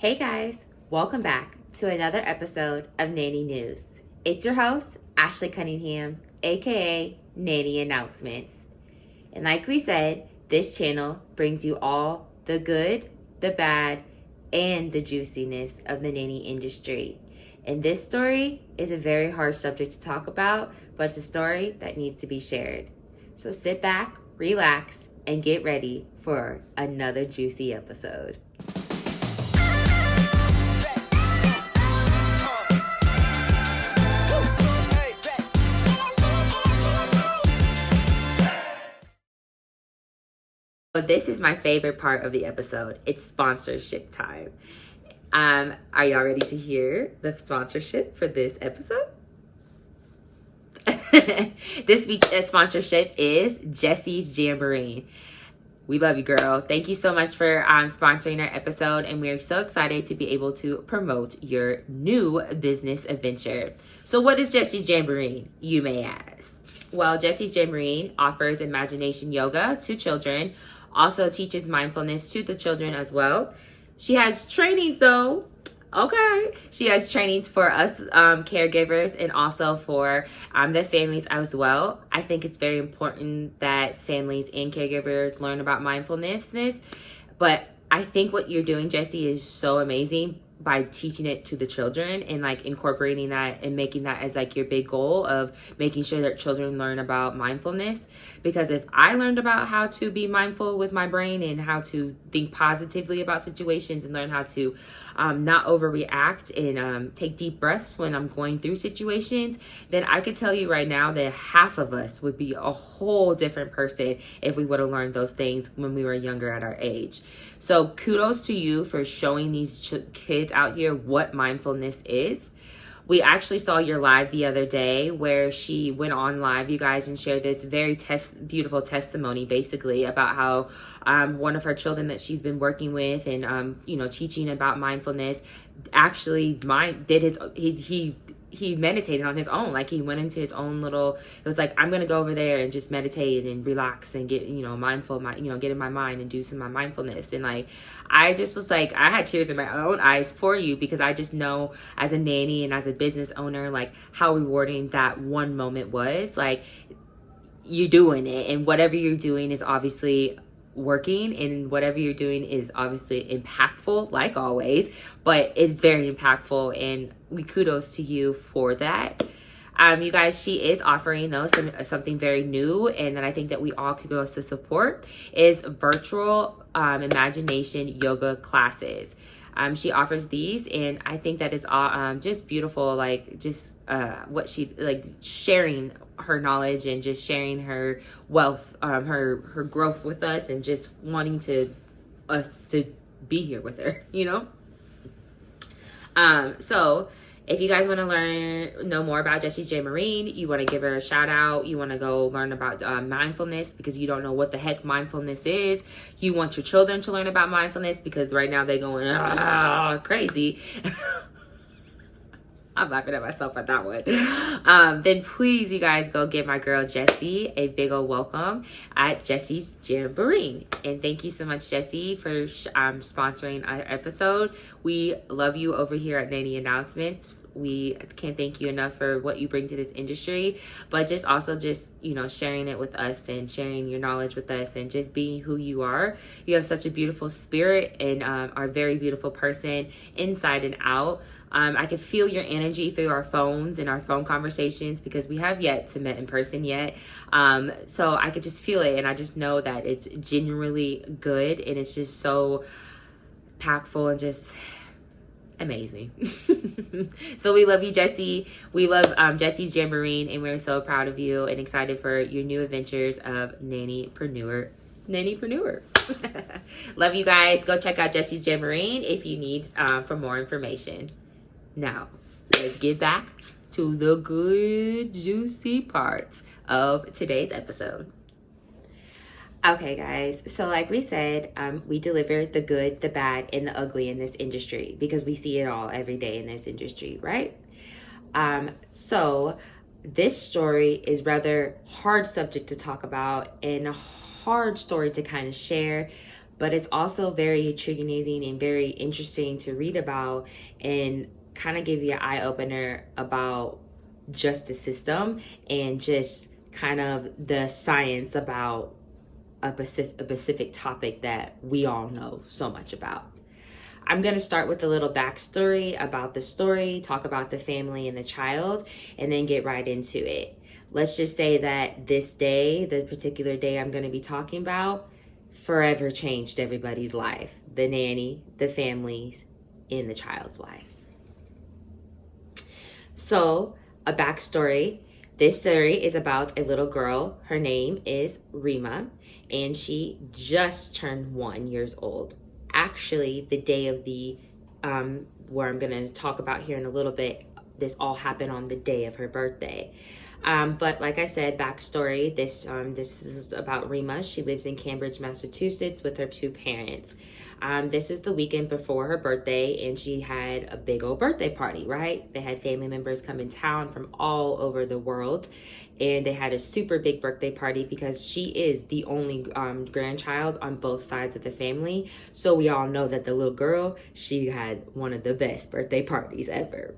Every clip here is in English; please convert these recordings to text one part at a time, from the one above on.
Hey guys, welcome back to another episode of Nanny News. It's your host, Ashley Cunningham, aka Nanny Announcements. And like we said, this channel brings you all the good, the bad, and the juiciness of the nanny industry. And this story is a very hard subject to talk about, but it's a story that needs to be shared. So sit back, relax, and get ready for another juicy episode. So this is my favorite part of the episode. It's sponsorship time. Are y'all ready to hear the sponsorship for this episode? This week's sponsorship is Jesse's Jamboree. We love you, girl. Thank you so much for sponsoring our episode, and we're so excited to be able to promote your new business adventure. So what is Jesse's Jamboree, you may ask? Well, Jesse's Jamboree offers imagination yoga to children, also teaches mindfulness to the children as well. She has trainings though. Okay. She has trainings for us caregivers and also for the families as well. I think it's very important that families and caregivers learn about mindfulness. But I think what you're doing, Jesse, is so amazing by teaching it to the children and like incorporating that and making that as like your big goal of making sure that children learn about mindfulness. Because if I learned about how to be mindful with my brain and how to think positively about situations and learn how to not overreact and take deep breaths when I'm going through situations, then I could tell you right now that half of us would be a whole different person if we would have learned those things when we were younger at our age. So kudos to you for showing these kids out here what mindfulness is. We actually saw your live the other day where she went on live, you guys, and shared this very beautiful testimony basically about how one of her children that she's been working with and teaching about mindfulness actually he meditated on his own. Like he went into his own little, it was like, I'm going to go over there and just meditate and relax and get, mindful, get in my mind and do some of my mindfulness. And like, I just was like, I had tears in my own eyes for you because I just know as a nanny and as a business owner, like how rewarding that one moment was. Like you doing it and whatever you're doing is obviously working and whatever you're doing is obviously impactful like always, but it's very impactful and we kudos to you for that. You guys, she is offering though something very new and that I think that we all could go to support is virtual imagination yoga classes. She offers these and I think that is just beautiful, like just what she like sharing her knowledge and just sharing her wealth, her growth with us and just wanting us to be here with her, So if you guys want to know more about Jesse's Jamboree, you want to give her a shout out, you want to go learn about mindfulness because you don't know what the heck mindfulness is. You want your children to learn about mindfulness because right now they're going crazy. I'm laughing at myself at that one. Then please, you guys, go give my girl Jessie a big old welcome at Jesse's Jamboree. And thank you so much, Jessie, for sponsoring our episode. We love you over here at Nanny Announcements. We can't thank you enough for what you bring to this industry, but just sharing it with us and sharing your knowledge with us and just being who you are. You have such a beautiful spirit and are a very beautiful person inside and out. I can feel your energy through our phones and our phone conversations because we have yet to meet in person yet. So I could just feel it and I just know that it's genuinely good and it's just so impactful and just amazing. So we love you, Jessie. We love Jesse's Jamboree and we're so proud of you and excited for your new adventures of Nannypreneur. Love you guys. Go check out Jesse's Jamboree if you need for more information. Now, let's get back to the good, juicy parts of today's episode. Okay, guys. So like we said, we deliver the good, the bad, and the ugly in this industry because we see it all every day in this industry, right? So this story is rather hard subject to talk about and a hard story to kind of share, but it's also very intriguing and very interesting to read about and kind of give you an eye-opener about justice system and just kind of the science about a specific topic that we all know so much about. I'm going to start with a little backstory about the story, talk about the family and the child, and then get right into it. Let's just say that this day, the particular day I'm going to be talking about, forever changed everybody's life. The nanny, the families, and the child's life. So, a backstory. This story is about a little girl. Her name is Rima, and she just turned 1 year old. Actually, the day of the, where I'm going to talk about here in a little bit, this all happened on the day of her birthday. But like I said, backstory, this is about Rima. She lives in Cambridge, Massachusetts with her 2 parents. This is the weekend before her birthday, and she had a big old birthday party, right? They had family members come in town from all over the world, and they had a super big birthday party because she is the only grandchild on both sides of the family. So we all know that the little girl, she had one of the best birthday parties ever.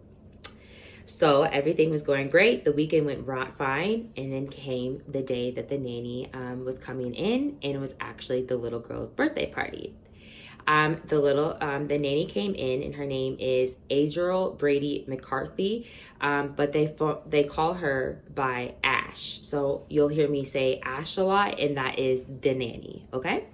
So everything was going great. The weekend went fine, and then came the day that the nanny was coming in, and it was actually the little girl's birthday party. The nanny came in, and her name is Adriel Brady McCarthy, but they call her by Ash. So you'll hear me say Ash a lot, and that is the nanny, okay?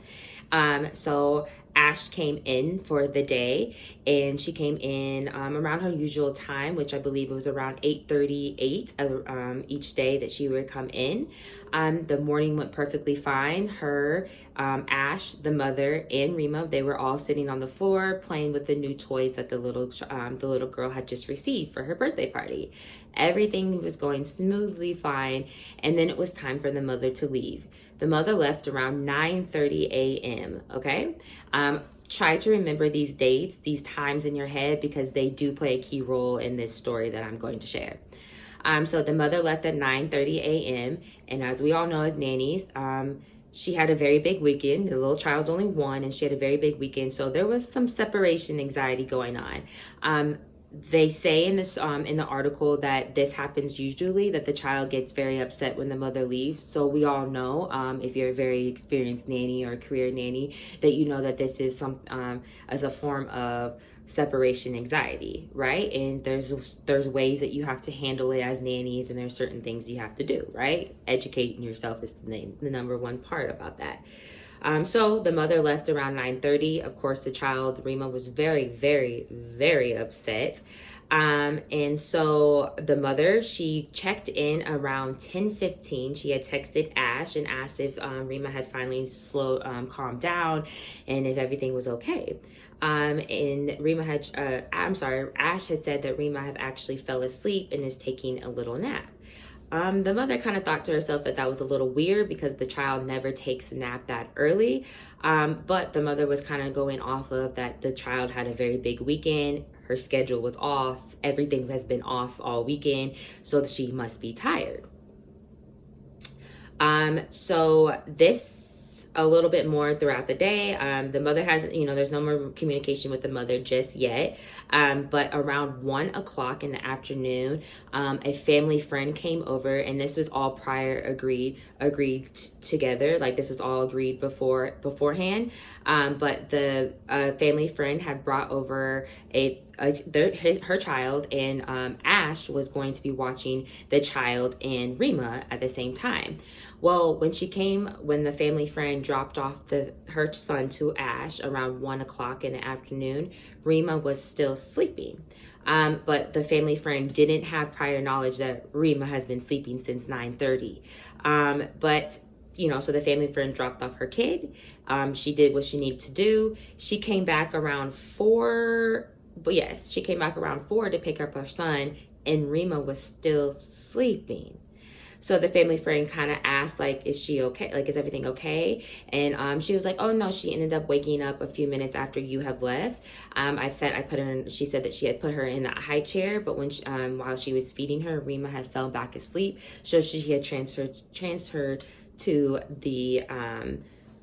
So Ash came in for the day, and she came in around her usual time, which I believe it was around 8:38 each day that she would come in. The morning went perfectly fine. Her, Ash, the mother, and Rima, they were all sitting on the floor playing with the new toys that the little girl had just received for her birthday party. Everything was going smoothly fine, and then it was time for the mother to leave. The mother left around 9:30 a.m., okay? Try to remember these dates, these times in your head, because they do play a key role in this story that I'm going to share. So the mother left at 9:30 a.m., and as we all know as nannies, she had a very big weekend. The little child's only 1, and she had a very big weekend, so there was some separation anxiety going on. They say in this in the article that this happens usually, that the child gets very upset when the mother leaves. So we all know, if you're a very experienced nanny or a career nanny, that you know that this is some as a form of separation anxiety, right? And there's ways that you have to handle it as nannies, and there's certain things you have to do, right? Educating yourself is the number one part about that. So the mother left around 9:30. Of course, the child, Rima, was very, very, very upset. And so the mother, she checked in around 10:15. She had texted Ash and asked if Rima had finally calmed down and if everything was okay. And Rima had, Ash had said that Rima had actually fell asleep and is taking a little nap. The mother kind of thought to herself that that was a little weird because the child never takes a nap that early. But the mother was kind of going off of that the child had a very big weekend. Her schedule was off. Everything has been off all weekend, so she must be tired. So this a little bit more throughout the day. The mother hasn't, there's no more communication with the mother just yet. But around 1 o'clock in the afternoon, a family friend came over, and this was all agreed together. Like this was all agreed beforehand. But the family friend had brought over her child, and Ash was going to be watching the child and Rima at the same time. Well, when the family friend dropped off her son to Ash around 1 o'clock in the afternoon, Rima was still sleeping. But the family friend didn't have prior knowledge that Rima has been sleeping since 9:30. So the family friend dropped off her kid. She did what she needed to do. She came back around 4. But yes, she came back around 4 to pick up her son, and Rima was still sleeping. So the family friend kind of asked, like, is she okay? Like, is everything okay? And she was like, oh no, she ended up waking up a few minutes after you have left. She said that she had put her in a high chair, but while she was feeding her, Rima had fell back asleep. So she had transferred to the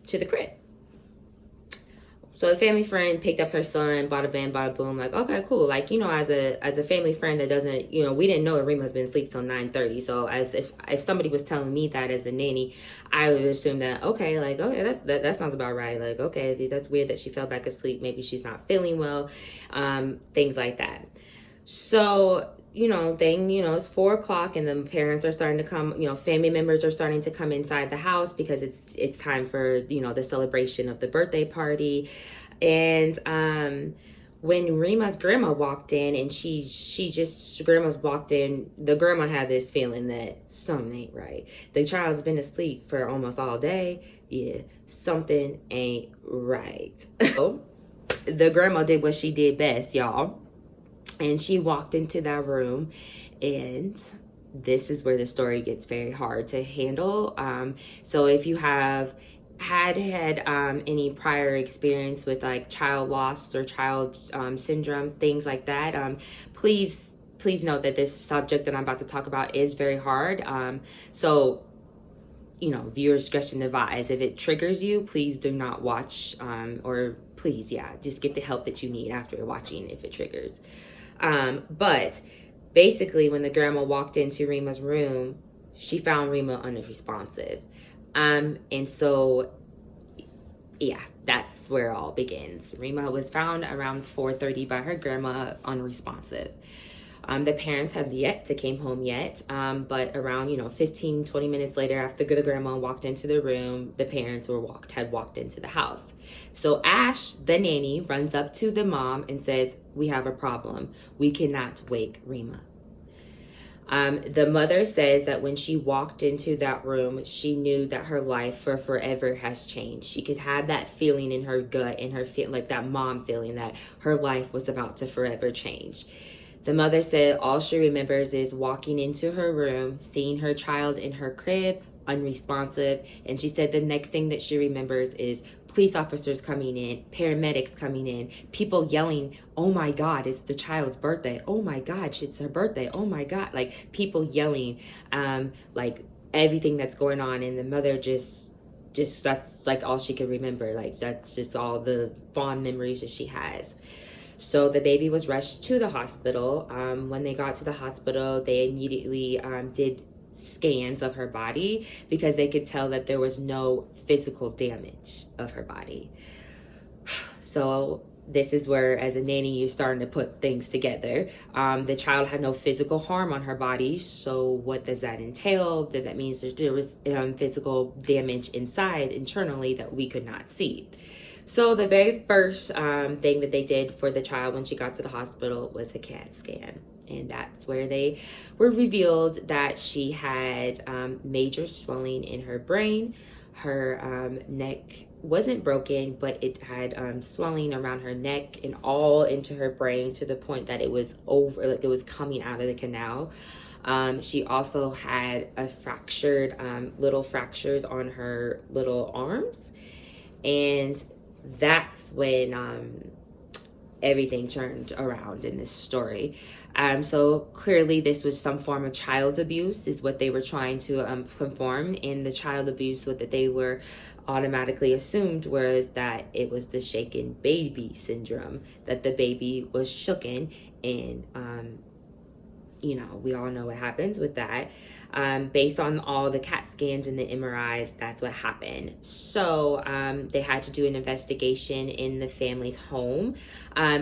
crib. So a family friend picked up her son, bada bam, bada boom, like, okay, cool. Like, you know, as a family friend that doesn't, you know, we didn't know Rima's been asleep till 9:30. So as if somebody was telling me that as the nanny, I would assume that, okay, like, okay, that sounds about right. Like, okay, that's weird that she fell back asleep. Maybe she's not feeling well, things like that. So, you know, it's 4 o'clock and the parents are starting to come, you know, family members are starting to come inside the house because it's time for, you know, the celebration of the birthday party. And when Rima's grandma walked in and grandma's walked in, the grandma had this feeling that something ain't right. The child's been asleep for almost all day. Yeah, something ain't right. So the grandma did what she did best, y'all. And she walked into that room, and this is where the story gets very hard to handle. So if you have had any prior experience with like child loss or child syndrome, things like that, please note that this subject that I'm about to talk about is very hard. So, you know, viewer discretion advised. If it triggers you, please do not watch, or please, just get the help that you need after watching if it triggers. But basically, when the grandma walked into Rima's room, she found Rima unresponsive. And so, yeah, that's where it all begins. Rima was found around 4:30 by her grandma unresponsive. The parents had yet to came home yet, but around, 15, 20 minutes later, after the grandma walked into the room, the parents had walked into the house. So Ash, the nanny, runs up to the mom and says, "We have a problem. We cannot wake Rima." The mother says that when she walked into that room, she knew that her life for forever has changed. She could have that feeling in her gut, in her like that mom feeling that her life was about to forever change. The mother said all she remembers is walking into her room, seeing her child in her crib, unresponsive, and she said the next thing that she remembers is police officers coming in, paramedics coming in, people yelling, "Oh my God, it's the child's birthday. Oh my God, it's her birthday. Oh my God." Like people yelling, like everything that's going on. And the mother just that's like all she could remember. Like that's just all the fond memories that she has. So the baby was rushed to the hospital. When they got to the hospital, they immediately did scans of her body because they could tell that there was no physical damage of her body. So this is where, as a nanny, you're starting to put things together. The child had no physical harm on her body. So what does that entail? That means that there was physical damage internally that we could not see. So the very first thing that they did for the child when she got to the hospital was a CAT scan. And that's where they were revealed that she had major swelling in her brain. Her neck wasn't broken, but it had swelling around her neck and all into her brain to the point that it was like it was coming out of the canal. She also had a fractured, little fractures on her little arms. And that's when everything turned around in this story. So clearly this was some form of child abuse is what they were trying to perform. And the child abuse that they were automatically assumed was that it was the shaken baby syndrome, that the baby was shooken. And we all know what happens with that. Based on all the CAT scans and the MRIs, that's what happened. So they had to do an investigation in the family's home.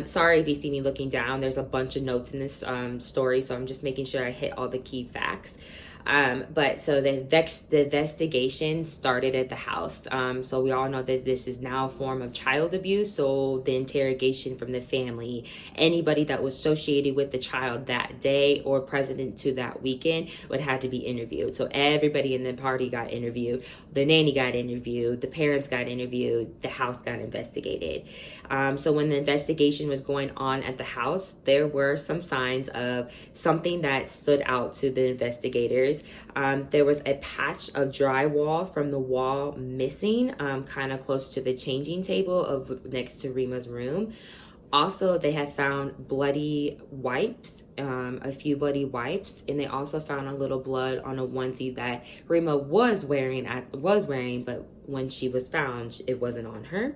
Sorry if you see me looking down. There's a bunch of notes in this story, so I'm just making sure I hit all the key facts. But so the investigation started at the house. So we all know that this is now a form of child abuse. So the interrogation from the family, anybody that was associated with the child that day or present to that weekend would have to be interviewed. So everybody in the party got interviewed. The nanny got interviewed. The parents got interviewed. The house got investigated. So when the investigation was going on at the house, there were some signs of something that stood out to the investigators. There was a patch of drywall from the wall missing, kind of close to the changing table next to Rima's room. Also, they had found bloody wipes, a few bloody wipes, and they also found a little blood on a onesie that Rima was wearing, but when she was found, it wasn't on her.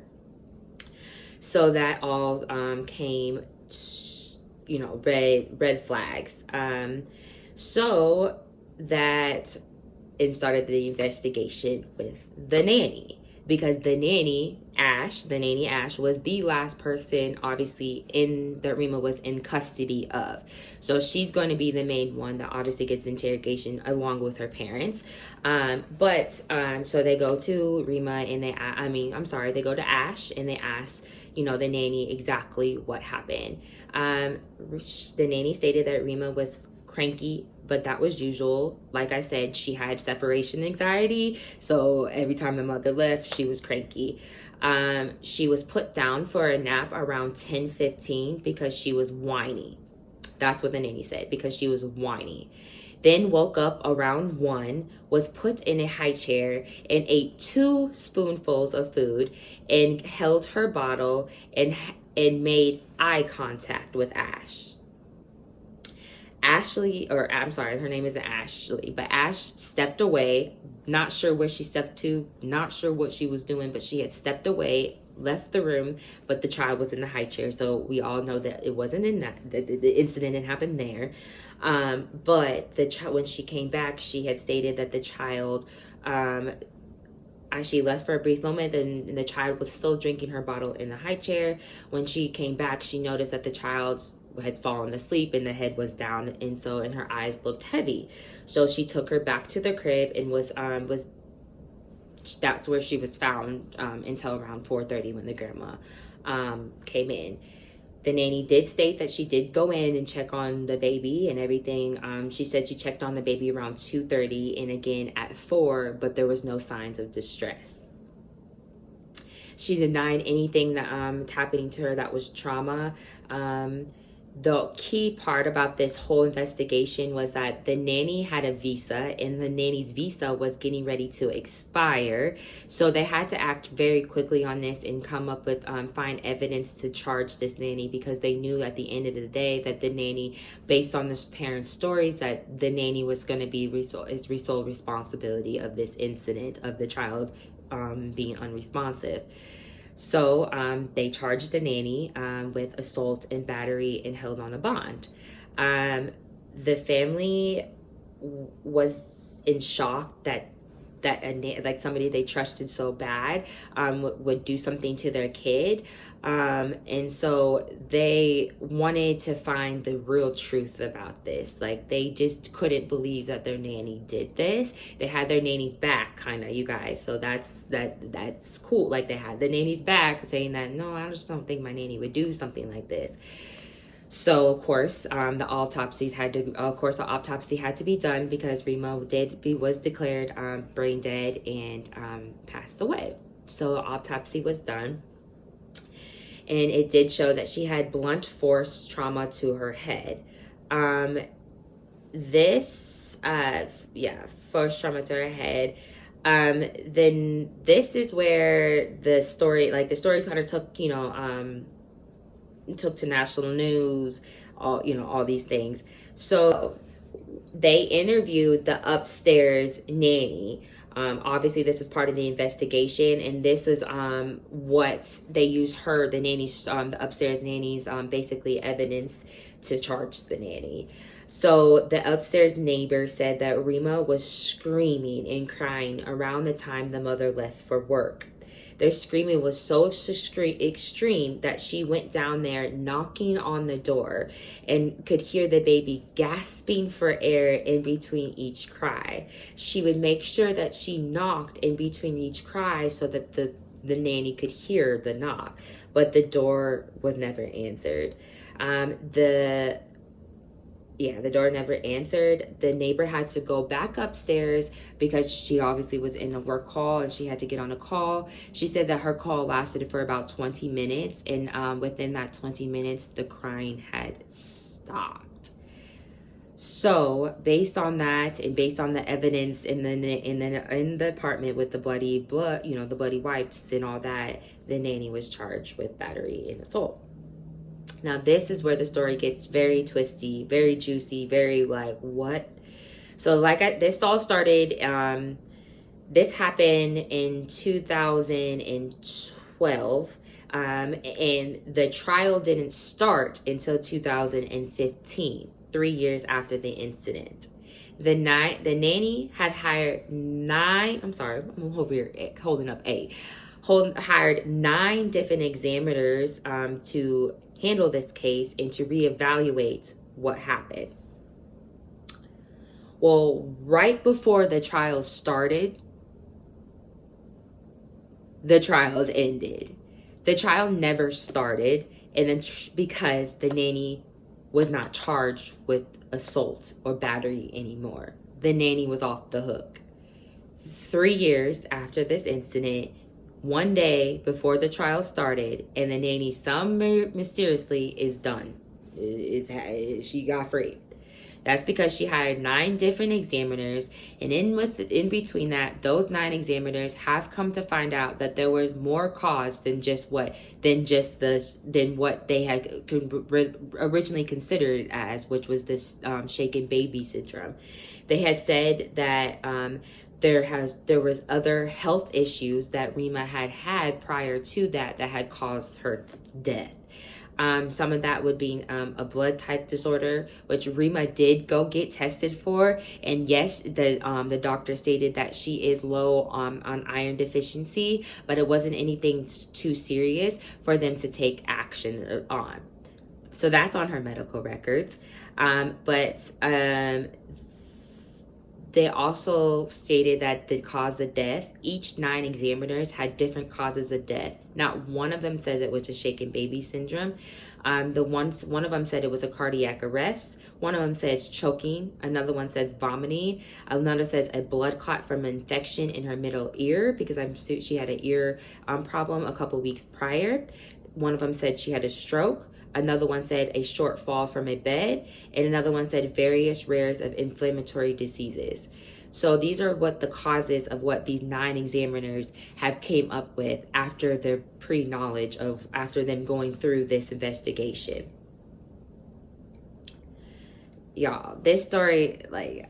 So that all came, you know, red flags. So that and started the investigation with the nanny, because the nanny Ash was the last person obviously in that Rima was in custody of. So she's going to be the main one that obviously gets interrogation along with her parents. So they go to Rima and they go to Ash and they ask, you know, the nanny exactly what happened. The nanny stated that Rima was cranky, but that was usual. Like I said, she had separation anxiety, so every time the mother left, she was cranky. She was put down for a nap around 10:15 because she was whiny. That's what the nanny said, because she was whiny. Then woke up around 1, was put in a high chair and ate 2 spoonfuls of food and held her bottle and made eye contact with Ash. Her name isn't Ashley, but Ash stepped away. Not sure where she stepped to, not sure what she was doing, but she had stepped away, left the room, but the child was in the high chair. So we all know that it wasn't in that, the incident didn't happen there. But the child, when she came back, she had stated that the child, as she left for a brief moment, and the child was still drinking her bottle in the high chair. When she came back, she noticed that the child's had fallen asleep and the head was down, and her eyes looked heavy. So she took her back to the crib and that's where she was found until around 4:30 when the grandma came in. The nanny did state that she did go in and check on the baby and everything. She said she checked on the baby around 2:30 and again at 4, but there was no signs of distress. She denied anything that happening to her that was trauma. The key part about this whole investigation was that the nanny had a visa and the nanny's visa was getting ready to expire. So they had to act very quickly on this and come up with, find evidence to charge this nanny, because they knew at the end of the day that the nanny, based on the parents' stories, that the nanny was going to be sole responsibility of this incident of the child being unresponsive. So they charged the nanny with assault and battery and held on a bond. The family was in shock that like somebody they trusted so bad would do something to their kid. And so they wanted to find the real truth about this. Like, they just couldn't believe that their nanny did this. They had their nanny's back, kind of, you guys. So that's cool. Like, they had the nanny's back saying that, no, I just don't think my nanny would do something like this. So of course, the autopsy had to be done, because Rima was declared brain dead and passed away. So autopsy was done, and it did show that she had blunt force trauma to her head. Force trauma to her head. Then this is where the story kind of took, took to national news, all these things. So they interviewed the upstairs nanny. Obviously this is part of the investigation, and this is what they used the nanny's, the upstairs nanny's basically evidence to charge the nanny. So the upstairs neighbor said that Rima was screaming and crying around the time the mother left for work. Their screaming was so extreme that she went down there knocking on the door and could hear the baby gasping for air in between each cry. She would make sure that she knocked in between each cry so that the nanny could hear the knock, but the door was never answered. The door never answered. The neighbor had to go back upstairs because she obviously was in a work call and she had to get on a call. She said that her call lasted for about 20 minutes, and within that 20 minutes, the crying had stopped. So based on that, and based on the evidence in the apartment with the bloody blood, the bloody wipes and all that, the nanny was charged with battery and assault. Now, this is where the story gets very twisty, very juicy, very like, what? So this all started, this happened in 2012. And the trial didn't start until 2015, 3 years after the incident. The nanny had hired nine. I'm sorry, I'm over here holding up hired 9 different examiners to handle this case and to reevaluate what happened. Well, right before the trial started, the trial ended. The trial never started, and then because the nanny was not charged with assault or battery anymore. The nanny was off the hook. 3 years after this incident, one day before the trial started, and the nanny mysteriously is done. She got free. That's because she hired 9 different examiners, and in between that, those 9 examiners have come to find out that there was more cause than what they had originally considered it as, which was this shaken baby syndrome. They had said that there was other health issues that Rima had prior to that had caused her death. Some of that would be a blood type disorder, which Rima did go get tested for. And yes, the doctor stated that she is low on iron deficiency, but it wasn't anything too serious for them to take action on. So that's on her medical records. They also stated that the cause of death, each 9 examiners had different causes of death. Not one of them said it was a shaken baby syndrome. One of them said it was a cardiac arrest. One of them says choking. Another one says vomiting. Another says a blood clot from an infection in her middle ear, because she had an ear problem a couple weeks prior. One of them said she had a stroke. Another one said a short fall from a bed, and another one said various rares of inflammatory diseases. So these are what the causes of what these 9 examiners have came up with after their pre-knowledge after them going through this investigation. Y'all, this story,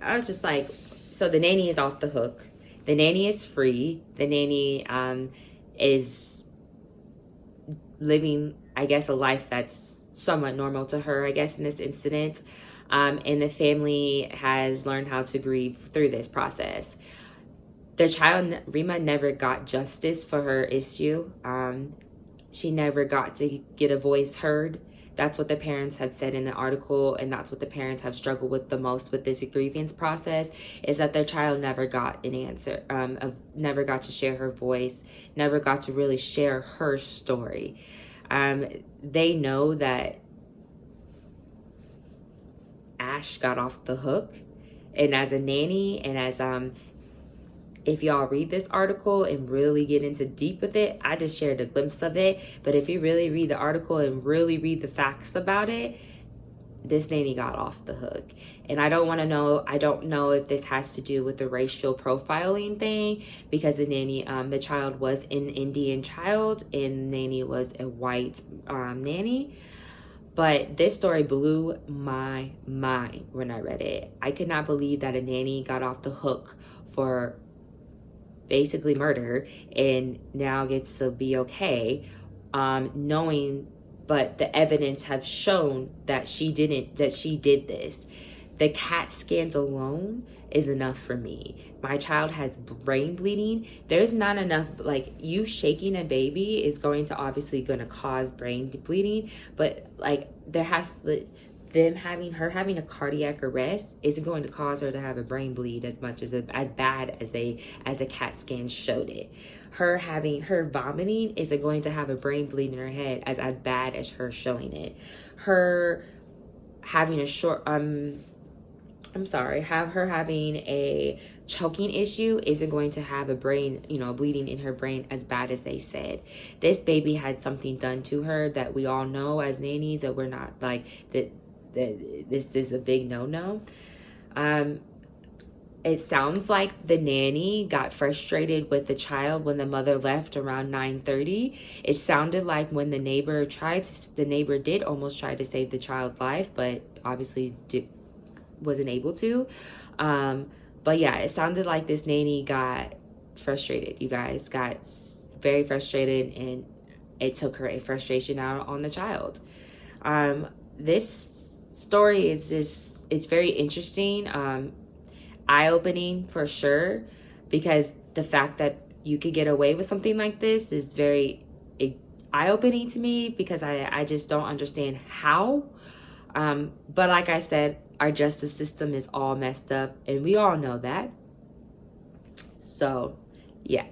I was just like, so the nanny is off the hook. The nanny is free. The nanny is living, I guess, a life that's somewhat normal to her, I guess, in this incident. And the family has learned how to grieve through this process. The child, Rima, never got justice for her issue. She never got to get a voice heard. That's what the parents have said in the article, and that's what the parents have struggled with the most with this grievance process, is that their child never got an answer, never got to share her voice, never got to really share her story. They know that Ash got off the hook, and as a nanny, and as if y'all read this article and really get into deep with it, I just shared a glimpse of it, but if you really read the article and really read the facts about it, this nanny got off the hook. And I don't know if this has to do with the racial profiling thing, because the nanny, the child was an Indian child and the nanny was a white nanny. But this story blew my mind when I read it. I could not believe that a nanny got off the hook for basically murder and now gets to be okay, but the evidence have shown that she did this. The CAT scans alone is enough for me. My child has brain bleeding. There's not enough, you shaking a baby is obviously going to cause brain bleeding, but her having a cardiac arrest isn't going to cause her to have a brain bleed as bad as the CAT scan showed it. Her vomiting isn't going to have a brain bleed in her head as bad as her showing it. Her having having a choking issue isn't going to have a brain, bleeding in her brain as bad as they said. This baby had something done to her that we all know as nannies that we're not this is a big no-no. It sounds like the nanny got frustrated with the child when the mother left around 9:30. It sounded like when the neighbor did almost try to save the child's life, but obviously wasn't able to. But yeah, it sounded like this nanny got frustrated. You guys got very frustrated, and it took her a frustration out on the child. This story is just, it's very interesting, eye-opening for sure, because the fact that you could get away with something like this is very eye-opening to me, because I just don't understand how. But like I said, our justice system is all messed up, and we all know that. So, yeah.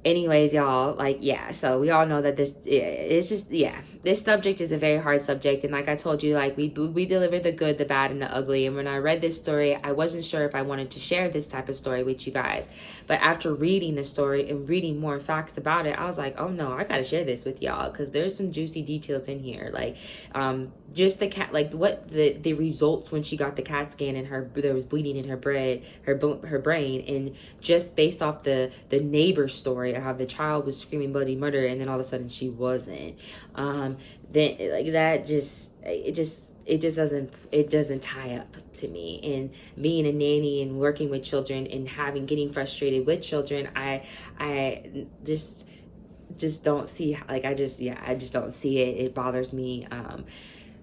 Anyways, y'all, like, yeah, so we all know that this, it's just, yeah, this subject is a very hard subject. And like I told you, like, we deliver the good, the bad, and the ugly. And when I read this story, I wasn't sure if I wanted to share this type of story with you guys. But after reading the story and reading more facts about it, I was like, oh no, I gotta share this with y'all, because there's some juicy details in here. Like, just the cat, like what the results when she got the CAT scan, and there was bleeding in her brain, and just based off the neighbor story, how the child was screaming bloody murder, and then all of a sudden she wasn't. Then like that it doesn't tie up to me. And being a nanny and working with children and getting frustrated with children, I just don't see, like, I just don't see it. It bothers me.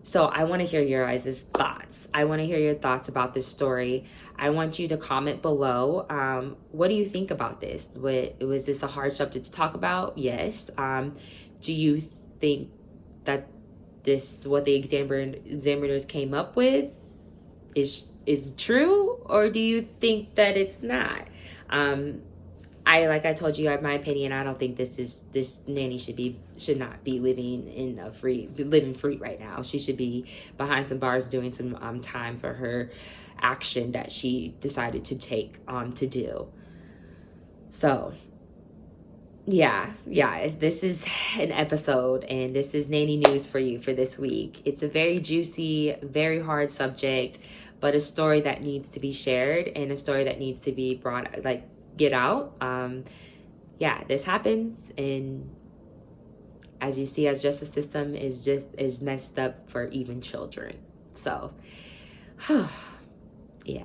So I want to hear your guys' thoughts. I want to hear your thoughts about this story. I want you to comment below. What do you think about this? Was this a hard subject to talk about? Yes. Do you think that what the examiners came up with is true, or do you think that it's not? Like I told you, I have my opinion. I don't think this nanny should not be living free right now. She should be behind some bars doing some time for her action that she decided to take to do. So yeah, this is an episode, and this is nanny news for you for this week. It's a very juicy, very hard subject, but a story that needs to be shared, and a story that needs to be get out. Yeah, this happens, and as you see, our justice system is messed up for even children. So yeah.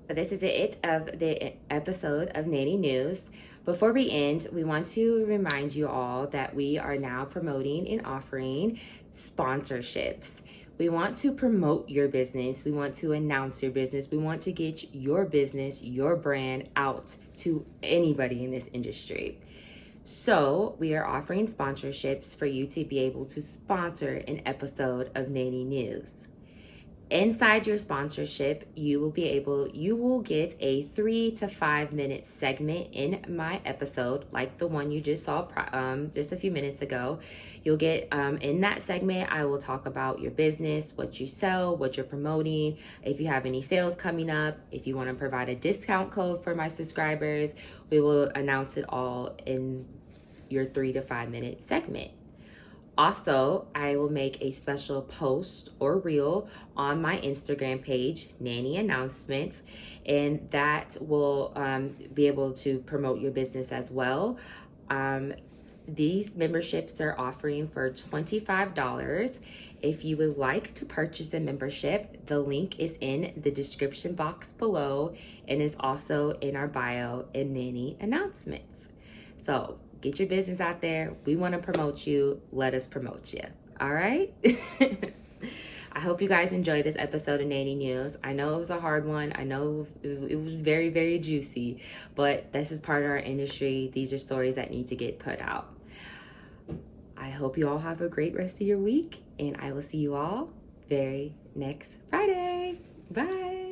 This is it of the episode of Nanny News. Before we end, we want to remind you all that we are now promoting and offering sponsorships. We want to promote your business. We want to announce your business. We want to get your business, your brand out to anybody in this industry. So we are offering sponsorships for you to be able to sponsor an episode of Nanny News. Inside your sponsorship, you will get a 3 to 5 minute segment in my episode, like the one you just saw just a few minutes ago. You'll get in that segment, I will talk about your business, what you sell, what you're promoting, if you have any sales coming up, if you want to provide a discount code for my subscribers. We will announce it all in your 3 to 5 minute segment. Also, I will make a special post or reel on my Instagram page, Nanny Announcements, and that will be able to promote your business as well. These memberships are offering for $25. If you would like to purchase a membership, the link is in the description box below and is also in our bio in Nanny Announcements. So get your business out there. We want to promote you. Let us promote you. All right? I hope you guys enjoyed this episode of Nanny News. I know it was a hard one. I know it was very, very juicy, but this is part of our industry. These are stories that need to get put out. I hope you all have a great rest of your week, and I will see you all very next Friday. Bye.